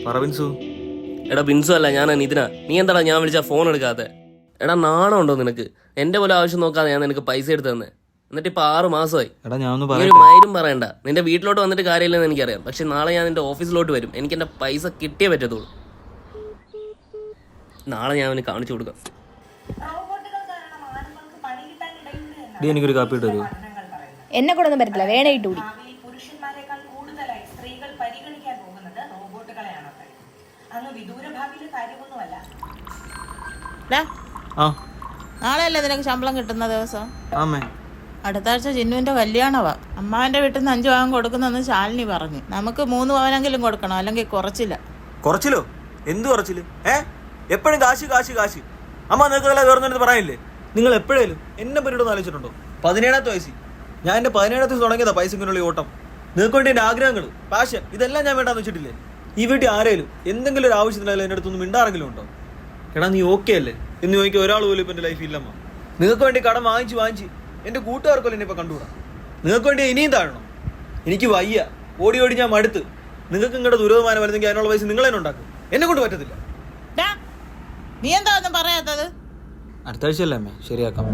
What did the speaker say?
പറ ബിൻസു. എടാ ബിൻസു അല്ല, ഞാൻ നിതിനാ. നീ എന്താടാ ഞാൻ വിളിച്ചാൽ ഫോൺ എടുക്കാതെ? എടാ നാണം ഉണ്ടോ നിനക്ക്? എന്റെ പോലെ ആവശ്യം നോക്കാതെ ഞാൻ നിനക്ക് പൈസ എടുത്ത് തന്നെ. എന്നിട്ട് ഇപ്പൊ 6 മാസമായി. എടാ ഞാൻ ഒന്ന് നീ ഒരു മൈരും പറയണ്ട. നിന്റെ വീട്ടിലോട്ട് വന്നിട്ട് കാര്യമില്ലെന്ന് എനിക്കറിയാം. പക്ഷെ നാളെ ഞാൻ നിന്റെ ഓഫീസിലോട്ട് വരും. എനിക്ക് എന്റെ പൈസ കിട്ടിയേ പറ്റത്തുള്ളൂ. നാളെ ഞാൻ അവന് കാണിച്ചു കൊടുക്കാം. എനിക്കൊരു കാപ്പി ഇട്ട് തരുമോ? എന്നെ കൂടെ ഒന്നും പറ്റത്തില്ല, വേണേ ഇട്ടുകൂടി. പുരുഷന്മാരെക്കാൾ കൂടുതലായി സ്ത്രീകൾ പരിഗണിക്കാൻ പോകുന്നത് റോബോട്ടുകളെയാണ്. അങ്ങ് വിദൂര ഭാവിയിലെ കാര്യമൊന്നുമല്ല. നാളെ അല്ലേ നിനക്ക് ശമ്പളം കിട്ടുന്ന ദിവസം? ആമേ, അടുത്ത ആഴ്ച ചിന്നുവിന്റെ കല്യാണവാ. അമ്മാവന്റെ വീട്ടിൽ നിന്ന് 5 പവൻ കൊടുക്കുന്നെന്ന് ശാലിനി പറഞ്ഞു. നമുക്ക് 3 പവനെങ്കിലും കൊടുക്കണം, അല്ലെങ്കിൽ കുറച്ചില്ല. കുറച്ചില്ലോ? എന്ത് കുറച്ചില്? എപ്പോഴും കാശ് കാശ് കാശ്. അമ്മ നിങ്ങൾക്കല്ല വേറൊന്നും പറയാനില്ലേ? നിങ്ങൾ എപ്പോഴേലും എന്നെ പരിപാടി ആലോചിച്ചിട്ടുണ്ടോ? 17ാമത്തെ വയസ്സിൽ ഞാൻ എന്റെ 17ാമത്തെ തുടങ്ങിയതാ പൈസക്കുള്ള ഓട്ടം. നിങ്ങൾക്ക് വേണ്ടി എന്റെ ആഗ്രഹങ്ങൾ, പാഷൻ, ഇതെല്ലാം ഞാൻ വേണ്ടാന്ന് വെച്ചിട്ടില്ലേ? ഈ വീട്ടിൽ ആരേലും എന്തെങ്കിലും ഒരു ആവശ്യത്തിനല്ല എന്റെ അടുത്തൊന്നും മിണ്ടാറെങ്കിലും ഉണ്ടോ? എടാ നീ ഓക്കെ അല്ലേ എന്ന് ചോദിക്കാൻ ഒരാൾ പോലും ഇപ്പൊ എന്റെ ലൈഫ് ഇല്ലമ്മ. നിങ്ങൾക്ക് വേണ്ടി കടം വാങ്ങിച്ച് എന്റെ കൂട്ടുകാർക്കല്ലോ എന്നെ ഇപ്പൊ കണ്ടുകൂടാ. നിങ്ങൾക്ക് വേണ്ടി ഇനിയും താഴണം. എനിക്ക് വയ്യ, ഓടി ഓടി ഞാൻ മടുത്ത്. നിങ്ങൾക്ക് നിങ്ങളുടെ ദുരിതമാനം വരുന്നെങ്കിൽ അതിനുള്ള പൈസ നിങ്ങൾ തന്നെ ഉണ്ടാക്കും. എന്നെ കൊണ്ട് പറ്റത്തില്ല. നീ എന്താ ഒന്നും പറയാത്തത്? അടുത്ത ആഴ്ചയല്ലേ അമ്മേ, ശരിയാക്കാം.